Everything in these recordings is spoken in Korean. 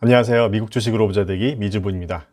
안녕하세요. 미국 주식으로 부자 되기 미주부입니다.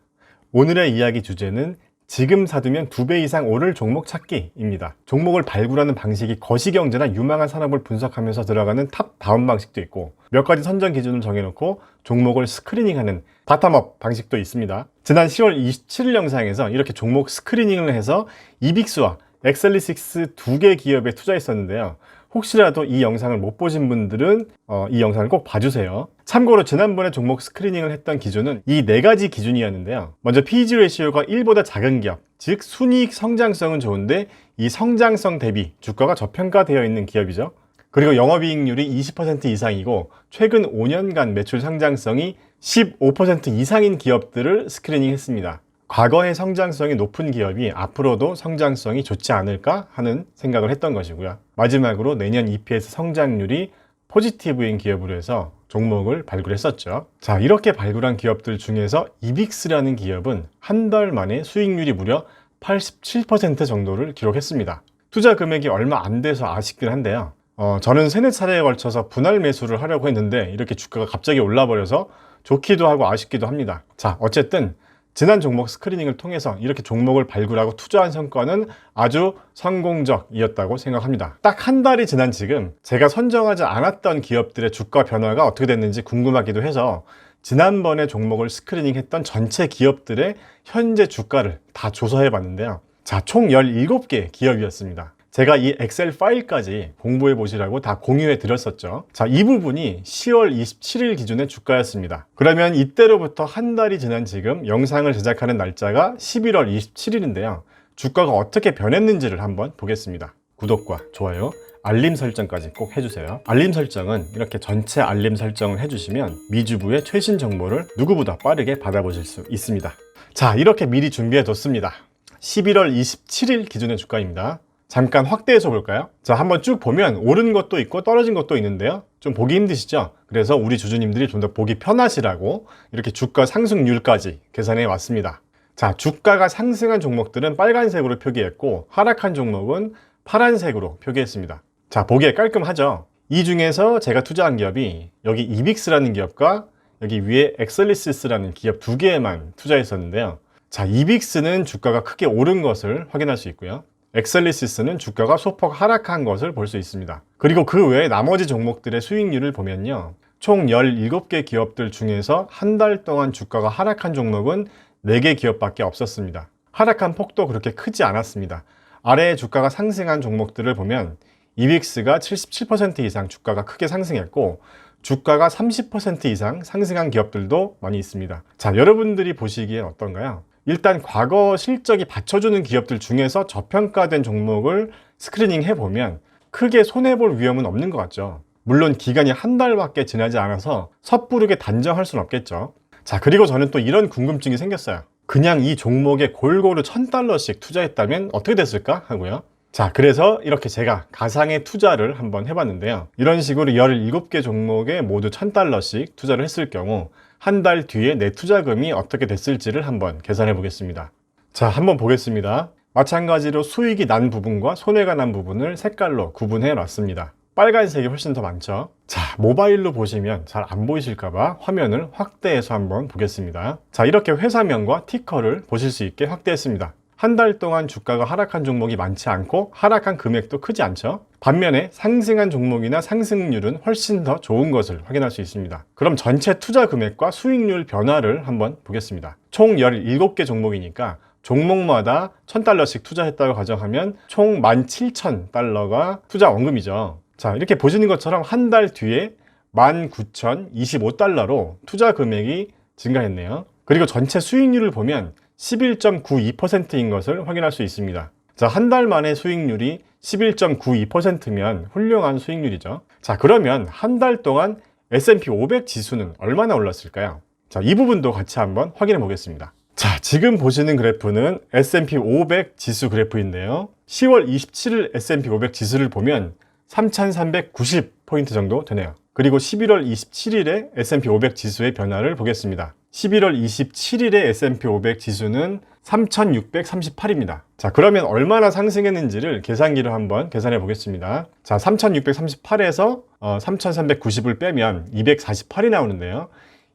오늘의 이야기 주제는 지금 사두면 2배 이상 오를 종목 찾기입니다. 종목을 발굴하는 방식이 거시경제나 유망한 산업을 분석하면서 들어가는 탑 다운 방식도 있고 몇 가지 선정 기준을 정해놓고 종목을 스크리닝하는 바텀업 방식도 있습니다. 지난 10월 27일 영상에서 이렇게 종목 스크리닝을 해서 이빅스와 엑셀리식스 2개 기업에 투자했었는데요. 혹시라도 이 영상을 못 보신 분들은 이 영상을 꼭 봐주세요. 참고로 지난번에 종목 스크리닝을 했던 기준은 이 4가지 기준이었는데요. 먼저 PEG 레시오가 1보다 작은 기업, 즉 순이익 성장성은 좋은데 이 성장성 대비 주가가 저평가되어 있는 기업이죠. 그리고 영업이익률이 20% 이상이고 최근 5년간 매출 성장성이 15% 이상인 기업들을 스크리닝했습니다. 과거의 성장성이 높은 기업이 앞으로도 성장성이 좋지 않을까 하는 생각을 했던 것이고요. 마지막으로 내년 EPS 성장률이 포지티브인 기업으로 해서 종목을 발굴했었죠. 자, 이렇게 발굴한 기업들 중에서 이빅스라는 기업은 한 달 만에 수익률이 무려 87% 정도를 기록했습니다. 투자 금액이 얼마 안 돼서 아쉽긴 한데요. 저는 3-4차례에 걸쳐서 분할 매수를 하려고 했는데 이렇게 주가가 갑자기 올라버려서 좋기도 하고 아쉽기도 합니다. 자, 어쨌든 지난 종목 스크리닝을 통해서 이렇게 종목을 발굴하고 투자한 성과는 아주 성공적이었다고 생각합니다. 딱 한 달이 지난 지금 제가 선정하지 않았던 기업들의 주가 변화가 어떻게 됐는지 궁금하기도 해서 지난번에 종목을 스크리닝했던 전체 기업들의 현재 주가를 다 조사해 봤는데요. 자, 총 17개 기업이었습니다. 제가 이 엑셀 파일까지 공부해 보시라고 다 공유해 드렸었죠. 자, 이 부분이 10월 27일 기준의 주가였습니다. 그러면 이때로부터 한 달이 지난 지금 영상을 제작하는 날짜가 11월 27일인데요. 주가가 어떻게 변했는지를 한번 보겠습니다. 구독과 좋아요, 알림 설정까지 꼭 해주세요. 알림 설정은 이렇게 전체 알림 설정을 해주시면 미주부의 최신 정보를 누구보다 빠르게 받아보실 수 있습니다. 자, 이렇게 미리 준비해 뒀습니다. 11월 27일 기준의 주가입니다. 잠깐 확대해서 볼까요? 자, 한번 쭉 보면 오른 것도 있고 떨어진 것도 있는데요. 좀 보기 힘드시죠? 그래서 우리 주주님들이 좀 더 보기 편하시라고 이렇게 주가 상승률까지 계산해 왔습니다. 자, 주가가 상승한 종목들은 빨간색으로 표기했고 하락한 종목은 파란색으로 표기했습니다. 자, 보기에 깔끔하죠? 이 중에서 제가 투자한 기업이 여기 이빅스라는 기업과 여기 위에 엑셀리시스라는 기업 2개에만 투자했었는데요. 자, 이빅스는 주가가 크게 오른 것을 확인할 수 있고요. 엑셀리시스는 주가가 소폭 하락한 것을 볼 수 있습니다. 그리고 그 외에 나머지 종목들의 수익률을 보면요. 총 17개 기업들 중에서 한 달 동안 주가가 하락한 종목은 4개 기업밖에 없었습니다. 하락한 폭도 그렇게 크지 않았습니다. 아래에 주가가 상승한 종목들을 보면 이빅스가 77% 이상 주가가 크게 상승했고 주가가 30% 이상 상승한 기업들도 많이 있습니다. 자, 여러분들이 보시기엔 어떤가요? 일단 과거 실적이 받쳐주는 기업들 중에서 저평가된 종목을 스크리닝 해보면 크게 손해볼 위험은 없는 것 같죠. 물론 기간이 한 달밖에 지나지 않아서 섣부르게 단정할 수는 없겠죠. 자, 그리고 저는 또 이런 궁금증이 생겼어요. 그냥 이 종목에 골고루 $1000씩 투자했다면 어떻게 됐을까 하고요. 자, 그래서 이렇게 제가 가상의 투자를 한번 해봤는데요. 이런 식으로 17개 종목에 모두 $1000씩 투자를 했을 경우 한 달 뒤에 내 투자금이 어떻게 됐을지를 한번 계산해 보겠습니다. 자, 한번 보겠습니다. 마찬가지로 수익이 난 부분과 손해가 난 부분을 색깔로 구분해 놨습니다. 빨간색이 훨씬 더 많죠. 자, 모바일로 보시면 잘 안 보이실까봐 화면을 확대해서 한번 보겠습니다. 자, 이렇게 회사명과 티커를 보실 수 있게 확대했습니다. 한 달 동안 주가가 하락한 종목이 많지 않고 하락한 금액도 크지 않죠. 반면에 상승한 종목이나 상승률은 훨씬 더 좋은 것을 확인할 수 있습니다. 그럼 전체 투자 금액과 수익률 변화를 한번 보겠습니다. 총 17개 종목이니까 종목마다 $1000씩 투자했다고 가정하면 총 $17,000가 투자 원금이죠. 자, 이렇게 보시는 것처럼 한 달 뒤에 $19,025로 투자 금액이 증가했네요. 그리고 전체 수익률을 보면 11.92%인 것을 확인할 수 있습니다. 자, 한 달 만에 수익률이 11.92%면 훌륭한 수익률이죠. 자, 그러면 한 달 동안 S&P 500 지수는 얼마나 올랐을까요? 자, 이 부분도 같이 한번 확인해 보겠습니다. 자, 지금 보시는 그래프는 S&P 500 지수 그래프인데요. 10월 27일 S&P 500 지수를 보면 3,390포인트 정도 되네요. 그리고 11월 27일에 S&P 500 지수의 변화를 보겠습니다. 11월 27일에 S&P 500 지수는 3,638입니다. 자, 그러면 얼마나 상승했는지를 계산기로 한번 계산해 보겠습니다. 자, 3,638에서 3,390을 빼면 248이 나오는데요.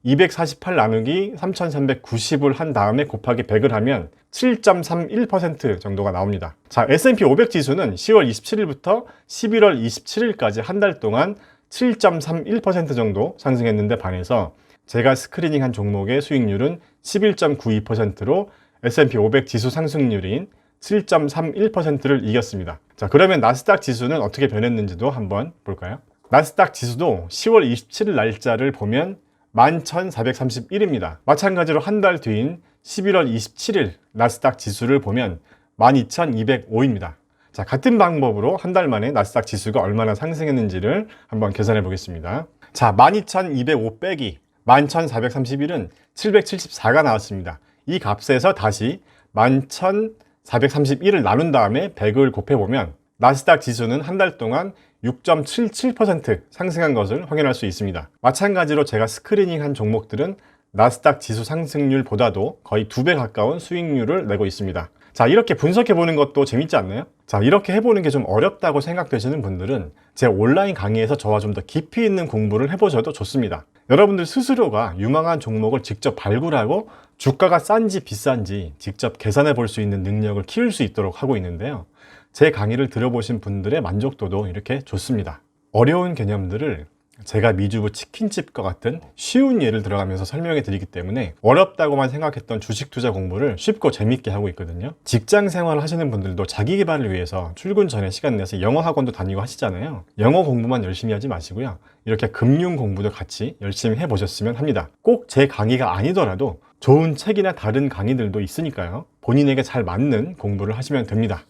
248 나누기 3390을 한 다음에 곱하기 100을 하면 7.31% 정도가 나옵니다. 자, S&P 500 지수는 10월 27일부터 11월 27일까지 한 달 동안 7.31% 정도 상승했는데 반해서 제가 스크리닝한 종목의 수익률은 11.92%로 S&P 500 지수 상승률인 7.31%를 이겼습니다. 자, 그러면 나스닥 지수는 어떻게 변했는지도 한번 볼까요? 나스닥 지수도 10월 27일 날짜를 보면 11,431입니다. 마찬가지로 한 달 뒤인 11월 27일 나스닥 지수를 보면 12,205입니다. 자, 같은 방법으로 한 달 만에 나스닥 지수가 얼마나 상승했는지를 한번 계산해 보겠습니다. 자, 12,205 빼기 11,431은 774가 나왔습니다. 이 값에서 다시 11,431을 나눈 다음에 100을 곱해보면 나스닥 지수는 한 달 동안 6.77% 상승한 것을 확인할 수 있습니다. 마찬가지로 제가 스크리닝한 종목들은 나스닥 지수 상승률보다도 거의 2배 가까운 수익률을 내고 있습니다. 자, 이렇게 분석해 보는 것도 재밌지 않나요? 자, 이렇게 해보는 게 좀 어렵다고 생각되시는 분들은 제 온라인 강의에서 저와 좀 더 깊이 있는 공부를 해보셔도 좋습니다. 여러분들 스스로가 유망한 종목을 직접 발굴하고 주가가 싼지 비싼지 직접 계산해 볼 수 있는 능력을 키울 수 있도록 하고 있는데요. 제 강의를 들어보신 분들의 만족도도 이렇게 좋습니다. 어려운 개념들을 제가 미주부 치킨집과 같은 쉬운 예를 들어가면서 설명해 드리기 때문에 어렵다고만 생각했던 주식 투자 공부를 쉽고 재밌게 하고 있거든요. 직장 생활을 하시는 분들도 자기 개발을 위해서 출근 전에 시간 내서 영어 학원도 다니고 하시잖아요. 영어 공부만 열심히 하지 마시고요. 이렇게 금융 공부도 같이 열심히 해보셨으면 합니다. 꼭 제 강의가 아니더라도 좋은 책이나 다른 강의들도 있으니까요. 본인에게 잘 맞는 공부를 하시면 됩니다.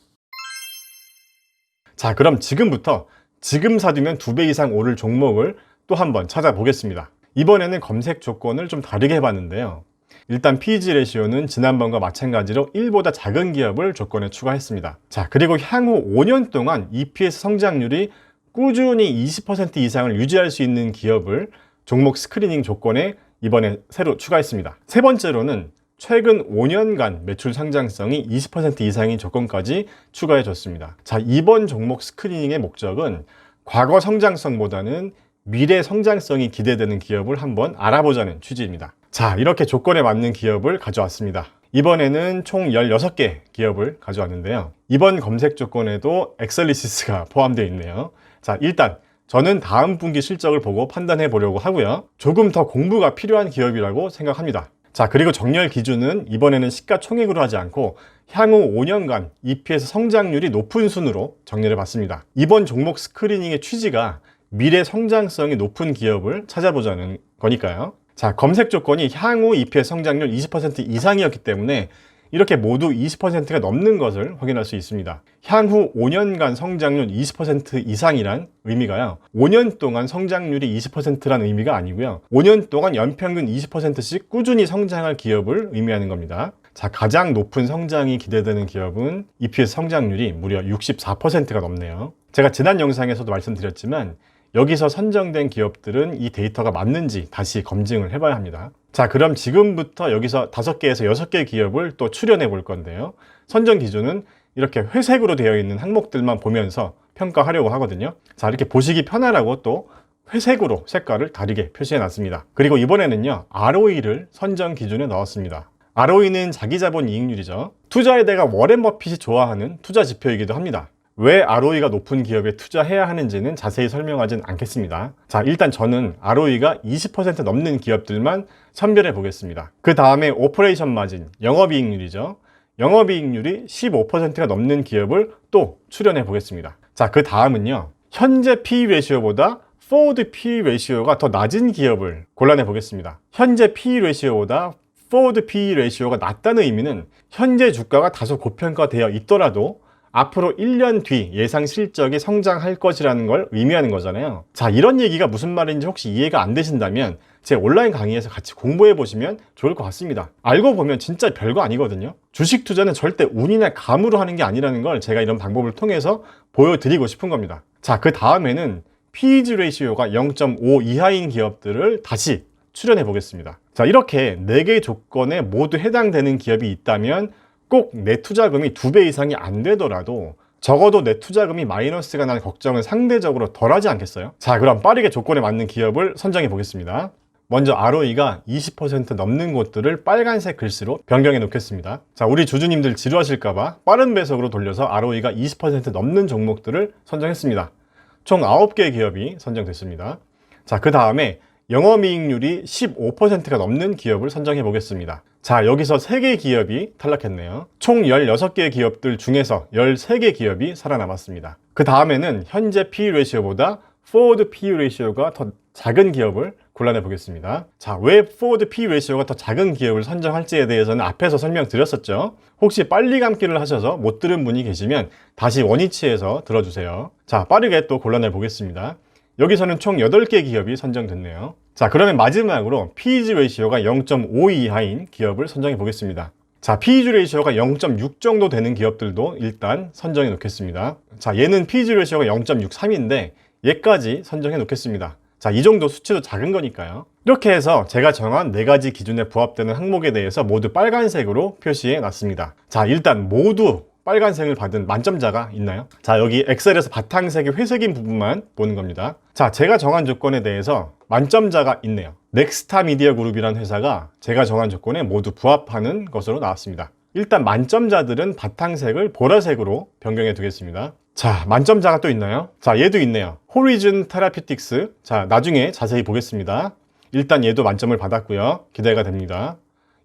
자, 그럼 지금부터 지금 사두면 2배 이상 오를 종목을 또 한번 찾아보겠습니다. 이번에는 검색 조건을 좀 다르게 해봤는데요. 일단 PEG 레시오는 지난번과 마찬가지로 1보다 작은 기업을 조건에 추가했습니다. 자, 그리고 향후 5년 동안 EPS 성장률이 꾸준히 20% 이상을 유지할 수 있는 기업을 종목 스크리닝 조건에 이번에 새로 추가했습니다. 세 번째로는 최근 5년간 매출 성장성이 20% 이상인 조건까지 추가해 줬습니다. 자, 이번 종목 스크리닝의 목적은 과거 성장성보다는 미래 성장성이 기대되는 기업을 한번 알아보자는 취지입니다. 자, 이렇게 조건에 맞는 기업을 가져왔습니다. 이번에는 총 16개 기업을 가져왔는데요. 이번 검색 조건에도 엑셀리시스가 포함되어 있네요. 자, 일단 저는 다음 분기 실적을 보고 판단해 보려고 하고요. 조금 더 공부가 필요한 기업이라고 생각합니다. 자, 그리고 정렬 기준은 이번에는 시가총액으로 하지 않고 향후 5년간 EPS 성장률이 높은 순으로 정렬해 봤습니다. 이번 종목 스크리닝의 취지가 미래 성장성이 높은 기업을 찾아보자는 거니까요. 자, 검색 조건이 향후 EPS 성장률 20% 이상이었기 때문에 이렇게 모두 20%가 넘는 것을 확인할 수 있습니다. 향후 5년간 성장률 20% 이상이란 의미가요. 5년 동안 성장률이 20%란 의미가 아니고요. 5년 동안 연평균 20%씩 꾸준히 성장할 기업을 의미하는 겁니다. 자, 가장 높은 성장이 기대되는 기업은 EPS 성장률이 무려 64%가 넘네요. 제가 지난 영상에서도 말씀드렸지만 여기서 선정된 기업들은 이 데이터가 맞는지 다시 검증을 해봐야 합니다. 자, 그럼 지금부터 여기서 5개에서 6개 기업을 또 추려내 볼 건데요. 선정 기준은 이렇게 회색으로 되어 있는 항목들만 보면서 평가하려고 하거든요. 자, 이렇게 보시기 편하라고 또 회색으로 색깔을 다르게 표시해 놨습니다. 그리고 이번에는요, ROE를 선정 기준에 넣었습니다. ROE는 자기자본 이익률이죠. 투자에 대가 워렌 버핏이 좋아하는 투자 지표이기도 합니다. 왜 ROE가 높은 기업에 투자해야 하는지는 자세히 설명하진 않겠습니다. 자, 일단 저는 ROE가 20% 넘는 기업들만 선별해 보겠습니다. 그 다음에 오퍼레이션 마진, 영업이익률이죠. 영업이익률이 15%가 넘는 기업을 또 추려내 보겠습니다. 자, 그 다음은요, 현재 PE 레시오보다 forward PE 레시오가 더 낮은 기업을 골라내 보겠습니다. 현재 PE 레시오보다 forward PE 레시오가 낮다는 의미는 현재 주가가 다소 고평가되어 있더라도 앞으로 1년 뒤 예상 실적이 성장할 것이라는 걸 의미하는 거잖아요. 자, 이런 얘기가 무슨 말인지 혹시 이해가 안 되신다면 제 온라인 강의에서 같이 공부해 보시면 좋을 것 같습니다. 알고 보면 진짜 별거 아니거든요. 주식 투자는 절대 운이나 감으로 하는 게 아니라는 걸 제가 이런 방법을 통해서 보여드리고 싶은 겁니다. 자, 그 다음에는 PEG 레이시오가 0.5 이하인 기업들을 다시 추려내 보겠습니다. 자, 이렇게 4개의 조건에 모두 해당되는 기업이 있다면 꼭 내 투자금이 2배 이상이 안 되더라도 적어도 내 투자금이 마이너스가 날 걱정은 상대적으로 덜하지 않겠어요? 자, 그럼 빠르게 조건에 맞는 기업을 선정해 보겠습니다. 먼저 ROE가 20% 넘는 곳들을 빨간색 글씨로 변경해 놓겠습니다. 자, 우리 주주님들 지루하실까봐 빠른 배속으로 돌려서 ROE가 20% 넘는 종목들을 선정했습니다. 총 9개 기업이 선정됐습니다. 자, 그 다음에 영업이익률이 15%가 넘는 기업을 선정해 보겠습니다. 자, 여기서 3개 기업이 탈락했네요. 총 16개 기업들 중에서 13개 기업이 살아남았습니다. 그 다음에는 현재 PE 레이시오보다 forward PE 레이시오가 더 작은 기업을 골라내 보겠습니다. 자, 왜 forward PE 레이시오가 더 작은 기업을 선정할지에 대해서는 앞에서 설명드렸었죠. 혹시 빨리 감기를 하셔서 못 들은 분이 계시면 다시 원위치에서 들어주세요. 자, 빠르게 또 골라내 보겠습니다. 여기서는 총 8개 기업이 선정됐네요. 자, 그러면 마지막으로 PEG 레이시오가 0.5 이하인 기업을 선정해 보겠습니다. 자, PEG 레이시오가 0.6 정도 되는 기업들도 일단 선정해 놓겠습니다. 자, 얘는 PEG 레이시오가 0.63인데 얘까지 선정해 놓겠습니다. 자, 이 정도 수치도 작은 거니까요. 이렇게 해서 제가 정한 4가지 기준에 부합되는 항목에 대해서 모두 빨간색으로 표시해 놨습니다. 자, 일단 모두 빨간색을 받은 만점자가 있나요? 자, 여기 엑셀에서 바탕색이 회색인 부분만 보는 겁니다. 자, 제가 정한 조건에 대해서 만점자가 있네요. 넥스타 미디어 그룹이라는 회사가 제가 정한 조건에 모두 부합하는 것으로 나왔습니다. 일단 만점자들은 바탕색을 보라색으로 변경해 두겠습니다. 자, 만점자가 또 있나요? 자, 얘도 있네요. 호리즌 테라피틱스. 자, 나중에 자세히 보겠습니다. 일단 얘도 만점을 받았고요. 기대가 됩니다.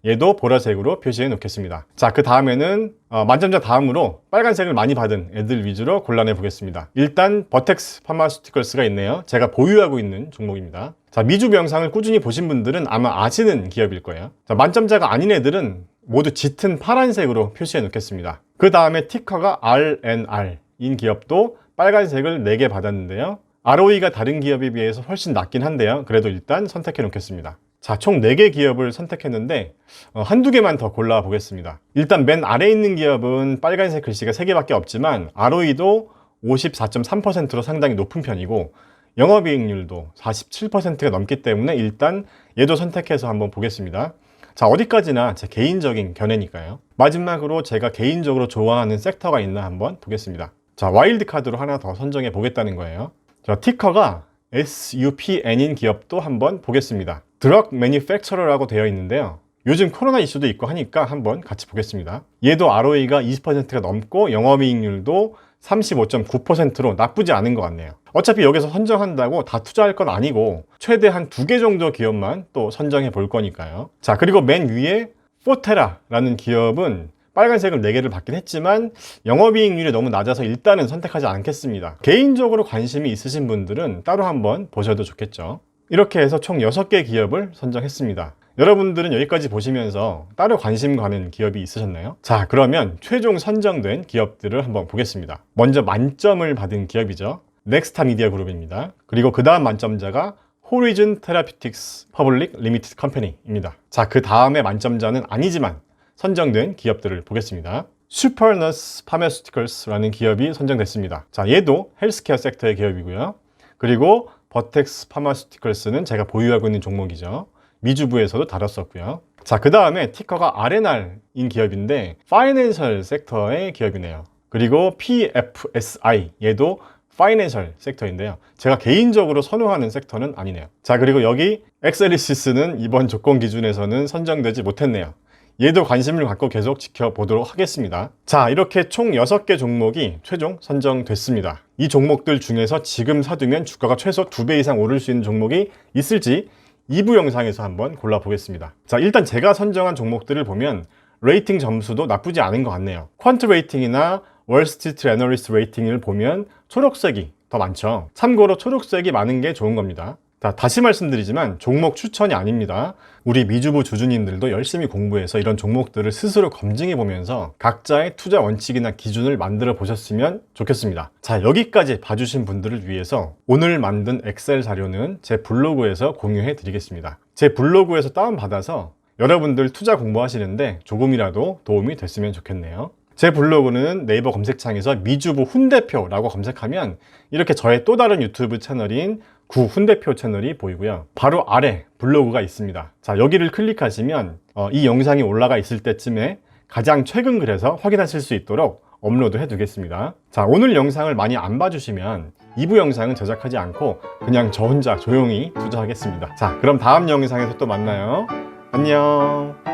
얘도 보라색으로 표시해 놓겠습니다. 자, 그 다음에는 만점자 다음으로 빨간색을 많이 받은 애들 위주로 골라내 보겠습니다. 일단 버텍스 파마슈티컬스가 있네요. 제가 보유하고 있는 종목입니다. 자, 미주부 영상을 꾸준히 보신 분들은 아마 아시는 기업일 거예요. 자, 만점자가 아닌 애들은 모두 짙은 파란색으로 표시해 놓겠습니다. 그 다음에 티커가 RNR인 기업도 빨간색을 4개 받았는데요. ROE가 다른 기업에 비해서 훨씬 낮긴 한데요. 그래도 일단 선택해 놓겠습니다. 자, 총 4개 기업을 선택했는데 한두 개만 더 골라보겠습니다. 일단 맨 아래에 있는 기업은 빨간색 글씨가 3개밖에 없지만 ROE도 54.3%로 상당히 높은 편이고 영업이익률도 47%가 넘기 때문에 일단 얘도 선택해서 한번 보겠습니다. 자, 어디까지나 제 개인적인 견해니까요. 마지막으로 제가 개인적으로 좋아하는 섹터가 있나 한번 보겠습니다. 자, 와일드카드로 하나 더 선정해 보겠다는 거예요. 자, 티커가 SUPN인 기업도 한번 보겠습니다. 드럭 매니팩처러라고 되어 있는데요. 요즘 코로나 이슈도 있고 하니까 한번 같이 보겠습니다. 얘도 ROE가 20%가 넘고 영업이익률도 35.9%로 나쁘지 않은 것 같네요. 어차피 여기서 선정한다고 다 투자할 건 아니고 최대한 2개 정도 기업만 또 선정해 볼 거니까요. 자, 그리고 맨 위에 포테라라는 기업은 빨간색을 4개를 받긴 했지만 영업이익률이 너무 낮아서 일단은 선택하지 않겠습니다. 개인적으로 관심이 있으신 분들은 따로 한번 보셔도 좋겠죠. 이렇게 해서 총 6개 기업을 선정했습니다. 여러분들은 여기까지 보시면서 따로 관심 가는 기업이 있으셨나요? 자, 그러면 최종 선정된 기업들을 한번 보겠습니다. 먼저 만점을 받은 기업이죠. 넥스타 미디어 그룹입니다. 그리고 그 다음 만점자가 호리즌 테라피틱스 퍼블릭 리미티드 컴퍼니입니다. 자, 그 다음에 만점자는 아니지만 선정된 기업들을 보겠습니다. 슈퍼너스 파마슈티컬스라는 기업이 선정됐습니다. 자, 얘도 헬스케어 섹터의 기업이고요. 그리고 버텍스 파마슈티컬스는 제가 보유하고 있는 종목이죠. 미주부에서도 다뤘었고요. 자, 그 다음에 티커가 RNR인 기업인데 파이낸셜 섹터의 기업이네요. 그리고 PFSI 얘도 파이낸셜 섹터인데요. 제가 개인적으로 선호하는 섹터는 아니네요. 자, 그리고 여기 엑셀리시스는 이번 조건 기준에서는 선정되지 못했네요. 얘도 관심을 갖고 계속 지켜보도록 하겠습니다. 자, 이렇게 총 6개 종목이 최종 선정됐습니다. 이 종목들 중에서 지금 사두면 주가가 최소 2배 이상 오를 수 있는 종목이 있을지 2부 영상에서 한번 골라보겠습니다. 자, 일단 제가 선정한 종목들을 보면 레이팅 점수도 나쁘지 않은 것 같네요. 퀀트 레이팅이나 월스트리트 애널리스트 레이팅을 보면 초록색이 더 많죠. 참고로 초록색이 많은 게 좋은 겁니다. 자, 다시 말씀드리지만 종목 추천이 아닙니다. 우리 미주부 주주님들도 열심히 공부해서 이런 종목들을 스스로 검증해 보면서 각자의 투자 원칙이나 기준을 만들어 보셨으면 좋겠습니다. 자, 여기까지 봐주신 분들을 위해서 오늘 만든 엑셀 자료는 제 블로그에서 공유해 드리겠습니다. 제 블로그에서 다운받아서 여러분들 투자 공부하시는데 조금이라도 도움이 됐으면 좋겠네요. 제 블로그는 네이버 검색창에서 미주부 훈대표라고 검색하면 이렇게 저의 또 다른 유튜브 채널인 구 훈대표 채널이 보이고요. 바로 아래 블로그가 있습니다. 자, 여기를 클릭하시면 이 영상이 올라가 있을 때쯤에 가장 최근 글에서 확인하실 수 있도록 업로드 해 두겠습니다. 자, 오늘 영상을 많이 안 봐주시면 2부 영상은 제작하지 않고 그냥 저 혼자 조용히 투자하겠습니다. 자, 그럼 다음 영상에서 또 만나요. 안녕.